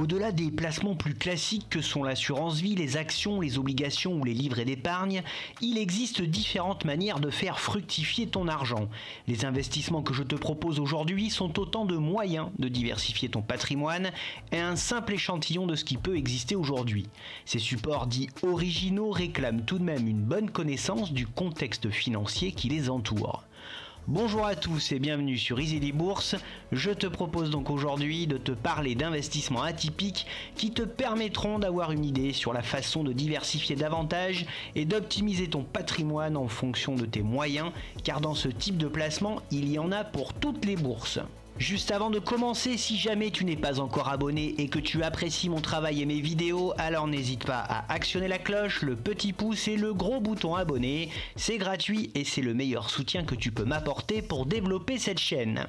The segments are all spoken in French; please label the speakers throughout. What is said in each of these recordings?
Speaker 1: Au-delà des placements plus classiques que sont l'assurance vie, les actions, les obligations ou les livrets d'épargne, il existe différentes manières de faire fructifier ton argent. Les investissements que je te propose aujourd'hui sont autant de moyens de diversifier ton patrimoine et un simple échantillon de ce qui peut exister aujourd'hui. Ces supports dits originaux réclament tout de même une bonne connaissance du contexte financier qui les entoure. Bonjour à tous et bienvenue sur Easily Bourse. Je te propose donc aujourd'hui de te parler d'investissements atypiques qui te permettront d'avoir une idée sur la façon de diversifier davantage et d'optimiser ton patrimoine en fonction de tes moyens, car dans ce type de placement, il y en a pour toutes les bourses. Juste avant de commencer, si jamais tu n'es pas encore abonné et que tu apprécies mon travail et mes vidéos, alors n'hésite pas à actionner la cloche, le petit pouce et le gros bouton abonné. C'est gratuit et c'est le meilleur soutien que tu peux m'apporter pour développer cette chaîne.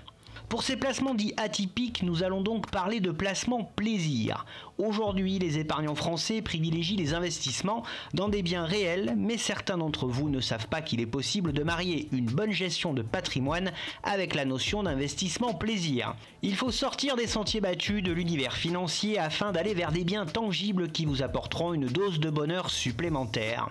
Speaker 1: Pour ces placements dits atypiques, nous allons donc parler de placements plaisir. Aujourd'hui, les épargnants français privilégient les investissements dans des biens réels, mais certains d'entre vous ne savent pas qu'il est possible de marier une bonne gestion de patrimoine avec la notion d'investissement plaisir. Il faut sortir des sentiers battus de l'univers financier afin d'aller vers des biens tangibles qui vous apporteront une dose de bonheur supplémentaire.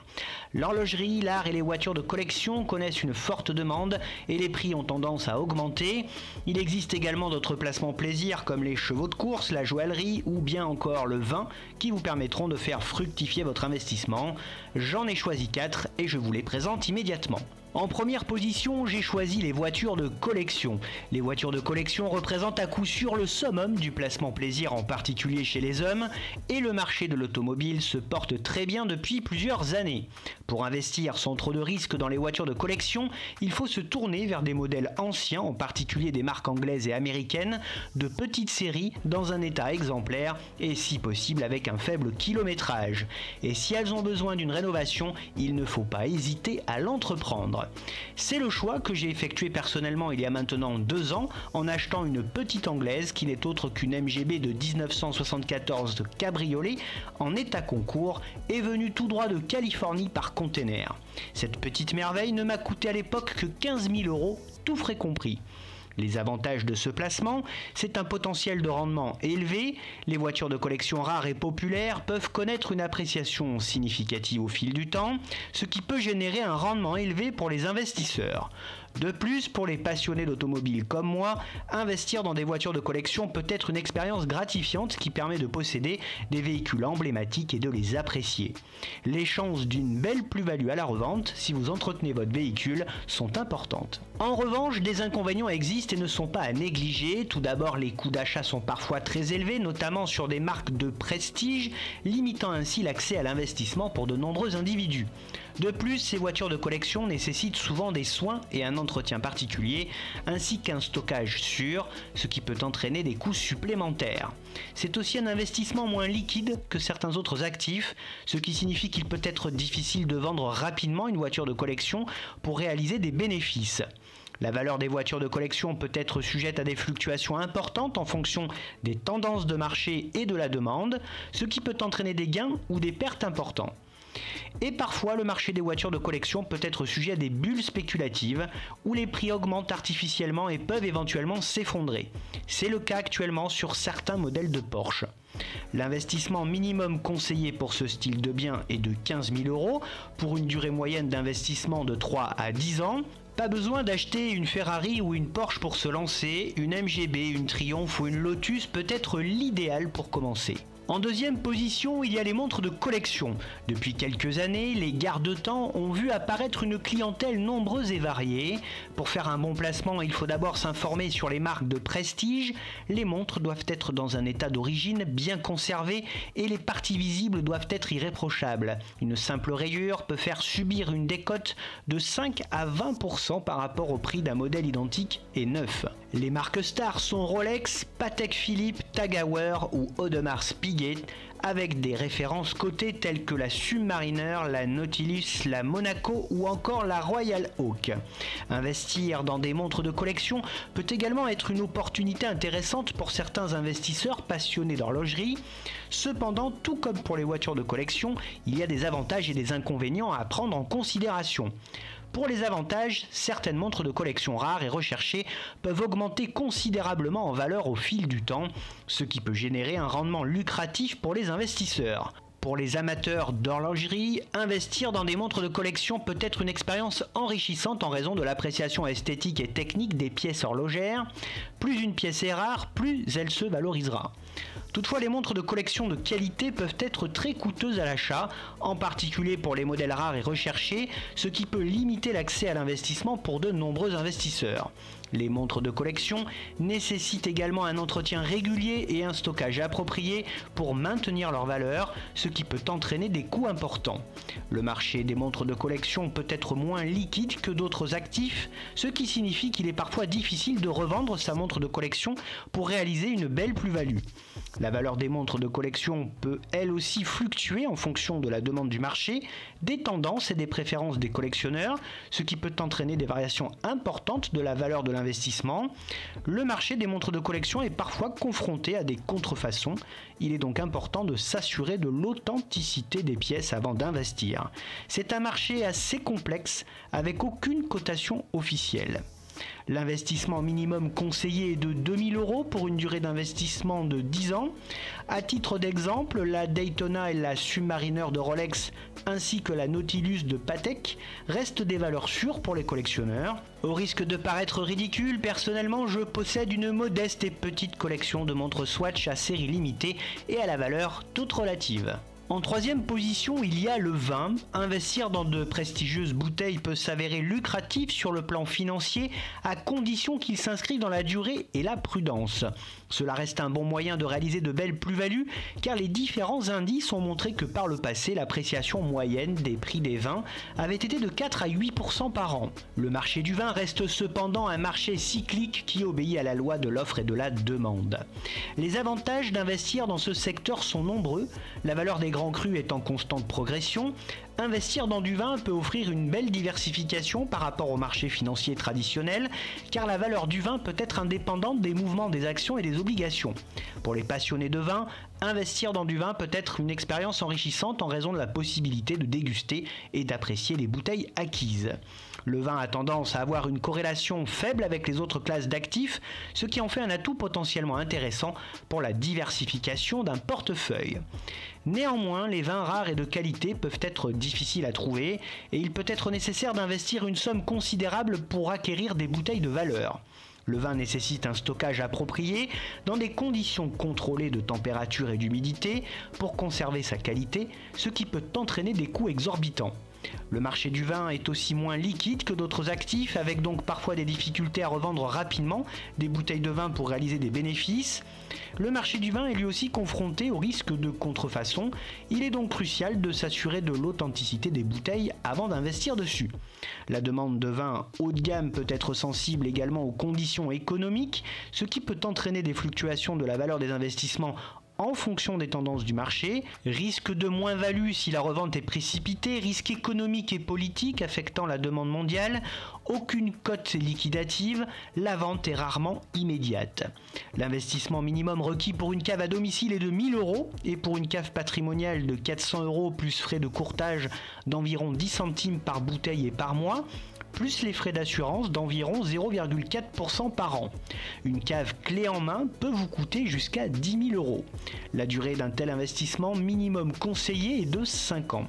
Speaker 1: L'horlogerie, l'art et les voitures de collection connaissent une forte demande et les prix ont tendance à augmenter. Il existe également d'autres placements plaisir comme les chevaux de course, la joaillerie ou bien encore le vin qui vous permettront de faire fructifier votre investissement. J'en ai choisi 4 et je vous les présente immédiatement. En première position, j'ai choisi les voitures de collection. Les voitures de collection représentent à coup sûr le summum du placement plaisir, en particulier chez les hommes, et le marché de l'automobile se porte très bien depuis plusieurs années. Pour investir sans trop de risques dans les voitures de collection, il faut se tourner vers des modèles anciens, en particulier des marques anglaises et américaines, de petites séries dans un état exemplaire et si possible avec un faible kilométrage. Et si elles ont besoin d'une rénovation, il ne faut pas hésiter à l'entreprendre. C'est le choix que j'ai effectué personnellement il y a maintenant 2 ans en achetant une petite anglaise qui n'est autre qu'une MGB de 1974 de cabriolet en état concours et venue tout droit de Californie par container. Cette petite merveille ne m'a coûté à l'époque que 15 000 €, tout frais compris. Les avantages de ce placement, c'est un potentiel de rendement élevé, les voitures de collection rares et populaires peuvent connaître une appréciation significative au fil du temps, ce qui peut générer un rendement élevé pour les investisseurs. De plus, pour les passionnés d'automobile comme moi, investir dans des voitures de collection peut être une expérience gratifiante qui permet de posséder des véhicules emblématiques et de les apprécier. Les chances d'une belle plus-value à la revente, si vous entretenez votre véhicule, sont importantes. En revanche, des inconvénients existent et ne sont pas à négliger. Tout d'abord, les coûts d'achat sont parfois très élevés, notamment sur des marques de prestige, limitant ainsi l'accès à l'investissement pour de nombreux individus. De plus, ces voitures de collection nécessitent souvent des soins et un entretien particulier, ainsi qu'un stockage sûr, ce qui peut entraîner des coûts supplémentaires. C'est aussi un investissement moins liquide que certains autres actifs, ce qui signifie qu'il peut être difficile de vendre rapidement une voiture de collection pour réaliser des bénéfices. La valeur des voitures de collection peut être sujette à des fluctuations importantes en fonction des tendances de marché et de la demande, ce qui peut entraîner des gains ou des pertes importants. Et parfois, le marché des voitures de collection peut être sujet à des bulles spéculatives où les prix augmentent artificiellement et peuvent éventuellement s'effondrer. C'est le cas actuellement sur certains modèles de Porsche. L'investissement minimum conseillé pour ce style de bien est de 15 000 € pour une durée moyenne d'investissement de 3 à 10 ans. Pas besoin d'acheter une Ferrari ou une Porsche pour se lancer, une MGB, une Triumph ou une Lotus peut être l'idéal pour commencer. En deuxième position, il y a les montres de collection. Depuis quelques années, les garde-temps ont vu apparaître une clientèle nombreuse et variée. Pour faire un bon placement, il faut d'abord s'informer sur les marques de prestige. Les montres doivent être dans un état d'origine bien conservé et les parties visibles doivent être irréprochables. Une simple rayure peut faire subir une décote de 5 à 20% par rapport au prix d'un modèle identique et neuf. Les marques stars sont Rolex, Patek Philippe, Tag Heuer ou Audemars Piguet, avec des références cotées telles que la Submariner, la Nautilus, la Monaco ou encore la Royal Oak. Investir dans des montres de collection peut également être une opportunité intéressante pour certains investisseurs passionnés d'horlogerie. Cependant, tout comme pour les voitures de collection, il y a des avantages et des inconvénients à prendre en considération. Pour les avantages, certaines montres de collection rares et recherchées peuvent augmenter considérablement en valeur au fil du temps, ce qui peut générer un rendement lucratif pour les investisseurs. Pour les amateurs d'horlogerie, investir dans des montres de collection peut être une expérience enrichissante en raison de l'appréciation esthétique et technique des pièces horlogères. Plus une pièce est rare, plus elle se valorisera. Toutefois, les montres de collection de qualité peuvent être très coûteuses à l'achat, en particulier pour les modèles rares et recherchés, ce qui peut limiter l'accès à l'investissement pour de nombreux investisseurs. Les montres de collection nécessitent également un entretien régulier et un stockage approprié pour maintenir leur valeur, ce qui peut entraîner des coûts importants. Le marché des montres de collection peut être moins liquide que d'autres actifs, ce qui signifie qu'il est parfois difficile de revendre sa montre de collection pour réaliser une belle plus-value. La valeur des montres de collection peut elle aussi fluctuer en fonction de la demande du marché, des tendances et des préférences des collectionneurs, ce qui peut entraîner des variations importantes de la valeur de l'investissement. Le marché des montres de collection est parfois confronté à des contrefaçons. Il est donc important de s'assurer de l'authenticité des pièces avant d'investir. C'est un marché assez complexe avec aucune cotation officielle. L'investissement minimum conseillé est de 2 000 € pour une durée d'investissement de 10 ans. À titre d'exemple, la Daytona et la Submariner de Rolex ainsi que la Nautilus de Patek restent des valeurs sûres pour les collectionneurs. Au risque de paraître ridicule, personnellement je possède une modeste et petite collection de montres Swatch à série limitée et à la valeur toute relative. En troisième position, il y a le vin. Investir dans de prestigieuses bouteilles peut s'avérer lucratif sur le plan financier à condition qu'il s'inscrive dans la durée et la prudence. Cela reste un bon moyen de réaliser de belles plus-values car les différents indices ont montré que par le passé, l'appréciation moyenne des prix des vins avait été de 4 à 8% par an. Le marché du vin reste cependant un marché cyclique qui obéit à la loi de l'offre et de la demande. Les avantages d'investir dans ce secteur sont nombreux. La valeur des grands crus est en constante progression. Investir dans du vin peut offrir une belle diversification par rapport au marché financier traditionnel, car la valeur du vin peut être indépendante des mouvements des actions et des obligations. Pour les passionnés de vin, investir dans du vin peut être une expérience enrichissante en raison de la possibilité de déguster et d'apprécier les bouteilles acquises. Le vin a tendance à avoir une corrélation faible avec les autres classes d'actifs, ce qui en fait un atout potentiellement intéressant pour la diversification d'un portefeuille. Néanmoins, les vins rares et de qualité peuvent être difficiles à trouver et il peut être nécessaire d'investir une somme considérable pour acquérir des bouteilles de valeur. Le vin nécessite un stockage approprié dans des conditions contrôlées de température et d'humidité pour conserver sa qualité, ce qui peut entraîner des coûts exorbitants. Le marché du vin est aussi moins liquide que d'autres actifs, avec donc parfois des difficultés à revendre rapidement des bouteilles de vin pour réaliser des bénéfices. Le marché du vin est lui aussi confronté au risque de contrefaçon. Il est donc crucial de s'assurer de l'authenticité des bouteilles avant d'investir dessus. La demande de vin haut de gamme peut être sensible également aux conditions économiques, ce qui peut entraîner des fluctuations de la valeur des investissements en fonction des tendances du marché, risque de moins-value si la revente est précipitée, risque économique et politique affectant la demande mondiale, aucune cote liquidative, la vente est rarement immédiate. L'investissement minimum requis pour une cave à domicile est de 1 000 € et pour une cave patrimoniale de 400 € plus frais de courtage d'environ 10 centimes par bouteille et par mois, plus les frais d'assurance d'environ 0,4% par an. Une cave clé en main peut vous coûter jusqu'à 10 000 €. La durée d'un tel investissement minimum conseillé est de 5 ans.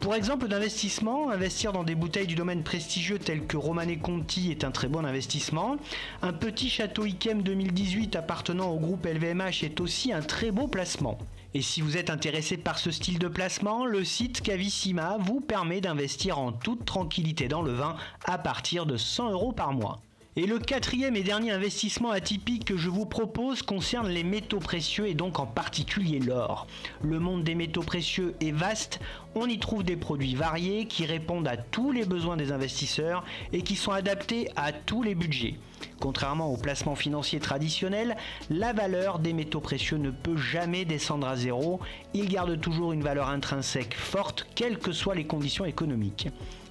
Speaker 1: Pour exemple d'investissement, investir dans des bouteilles du domaine prestigieux telles que Romanée Conti est un très bon investissement. Un petit château Yquem 2018 appartenant au groupe LVMH est aussi un très beau placement. Et si vous êtes intéressé par ce style de placement, le site Cavissima vous permet d'investir en toute tranquillité dans le vin à partir de 100 € par mois. Et le quatrième et dernier investissement atypique que je vous propose concerne les métaux précieux et donc en particulier l'or. Le monde des métaux précieux est vaste, on y trouve des produits variés qui répondent à tous les besoins des investisseurs et qui sont adaptés à tous les budgets. Contrairement aux placements financiers traditionnels, la valeur des métaux précieux ne peut jamais descendre à zéro, ils gardent toujours une valeur intrinsèque forte, quelles que soient les conditions économiques.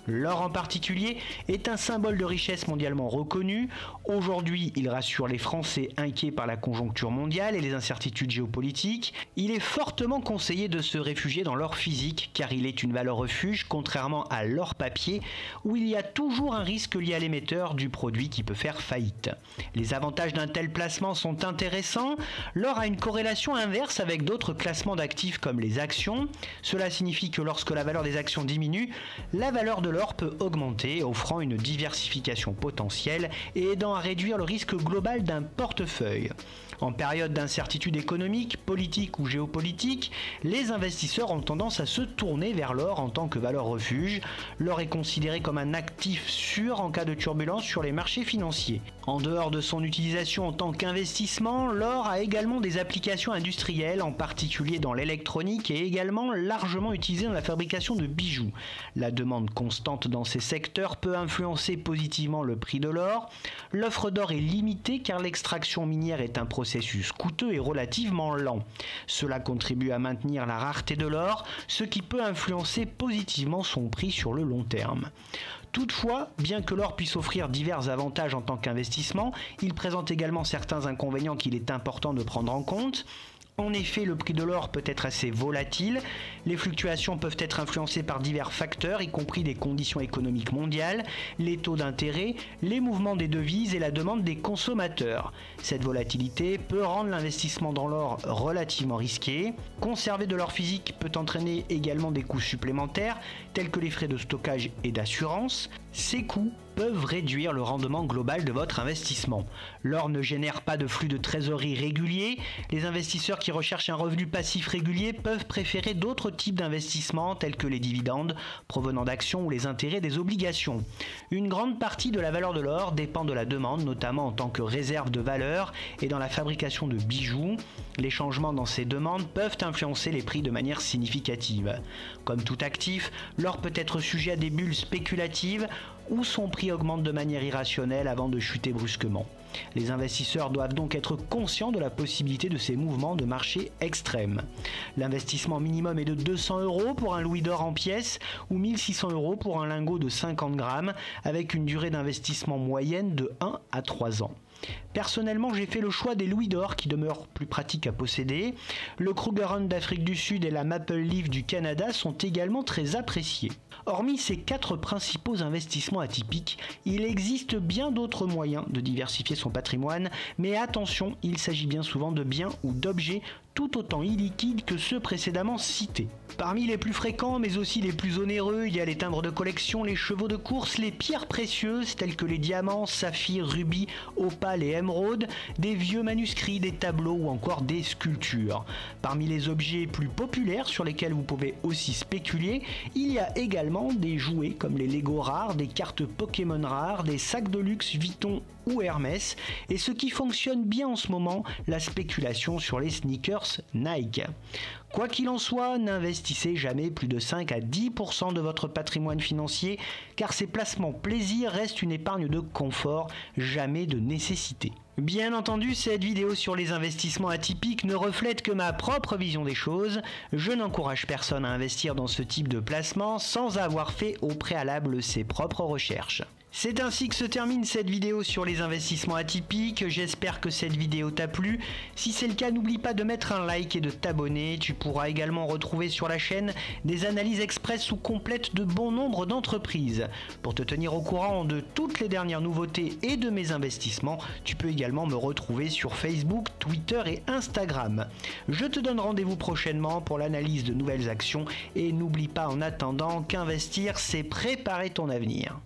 Speaker 1: L'or en particulier est un symbole de richesse mondialement reconnu. Aujourd'hui, il rassure les Français inquiets par la conjoncture mondiale et les incertitudes géopolitiques. Il est fortement conseillé de se réfugier dans l'or physique car il est une valeur refuge contrairement à l'or papier où il y a toujours un risque lié à l'émetteur du produit qui peut faire faillite. Les avantages d'un tel placement sont intéressants. L'or a une corrélation inverse avec d'autres classements d'actifs comme les actions. Cela signifie que lorsque la valeur des actions diminue, la valeur de l'or peut augmenter, offrant une diversification potentielle et aidant à réduire le risque global d'un portefeuille. En période d'incertitude économique, politique ou géopolitique, les investisseurs ont tendance à se tourner vers l'or en tant que valeur refuge. L'or est considéré comme un actif sûr en cas de turbulence sur les marchés financiers. En dehors de son utilisation en tant qu'investissement, l'or a également des applications industrielles, en particulier dans l'électronique et également largement utilisé dans la fabrication de bijoux. La demande constante dans ces secteurs peut influencer positivement le prix de l'or. L'offre d'or est limitée car l'extraction minière est un processus coûteux et relativement lent. Cela contribue à maintenir la rareté de l'or, ce qui peut influencer positivement son prix sur le long terme. Toutefois, bien que l'or puisse offrir divers avantages en tant qu'investissement, il présente également certains inconvénients qu'il est important de prendre en compte. En effet, le prix de l'or peut être assez volatile, les fluctuations peuvent être influencées par divers facteurs, y compris les conditions économiques mondiales, les taux d'intérêt, les mouvements des devises et la demande des consommateurs. Cette volatilité peut rendre l'investissement dans l'or relativement risqué. Conserver de l'or physique peut entraîner également des coûts supplémentaires, tels que les frais de stockage et d'assurance. Ces coûts peuvent réduire le rendement global de votre investissement. L'or ne génère pas de flux de trésorerie régulier. Les investisseurs qui recherchent un revenu passif régulier peuvent préférer d'autres types d'investissements tels que les dividendes provenant d'actions ou les intérêts des obligations. Une grande partie de la valeur de l'or dépend de la demande, notamment en tant que réserve de valeur et dans la fabrication de bijoux. Les changements dans ces demandes peuvent influencer les prix de manière significative. Comme tout actif, l'or peut être sujet à des bulles spéculatives où son prix augmente de manière irrationnelle avant de chuter brusquement. Les investisseurs doivent donc être conscients de la possibilité de ces mouvements de marché extrêmes. L'investissement minimum est de 200 € pour un louis d'or en pièces ou 1600 € pour un lingot de 50 grammes avec une durée d'investissement moyenne de 1 à 3 ans. Personnellement, j'ai fait le choix des louis d'or qui demeurent plus pratiques à posséder. Le Krugerrand d'Afrique du Sud et la Maple Leaf du Canada sont également très appréciés. Hormis ces 4 principaux investissements atypiques, il existe bien d'autres moyens de diversifier son patrimoine, mais attention, il s'agit bien souvent de biens ou d'objets tout autant illiquides que ceux précédemment cités. Parmi les plus fréquents, mais aussi les plus onéreux, il y a les timbres de collection, les chevaux de course, les pierres précieuses telles que les diamants, saphirs, rubis, opales et émeraudes, des vieux manuscrits, des tableaux ou encore des sculptures. Parmi les objets plus populaires sur lesquels vous pouvez aussi spéculer, il y a également des jouets comme les Lego rares, des cartes Pokémon rares, des sacs de luxe Vuitton ou Hermès, et ce qui fonctionne bien en ce moment, la spéculation sur les sneakers Nike. Quoi qu'il en soit, n'investissez jamais plus de 5 à 10% de votre patrimoine financier, car ces placements plaisir restent une épargne de confort, jamais de nécessité. Bien entendu, cette vidéo sur les investissements atypiques ne reflète que ma propre vision des choses. Je n'encourage personne à investir dans ce type de placement sans avoir fait au préalable ses propres recherches. C'est ainsi que se termine cette vidéo sur les investissements atypiques. J'espère que cette vidéo t'a plu. Si c'est le cas, n'oublie pas de mettre un like et de t'abonner. Tu pourras également retrouver sur la chaîne des analyses express ou complètes de bon nombre d'entreprises. Pour te tenir au courant de toutes les dernières nouveautés et de mes investissements, tu peux également me retrouver sur Facebook, Twitter et Instagram. Je te donne rendez-vous prochainement pour l'analyse de nouvelles actions et n'oublie pas en attendant qu'investir, c'est préparer ton avenir.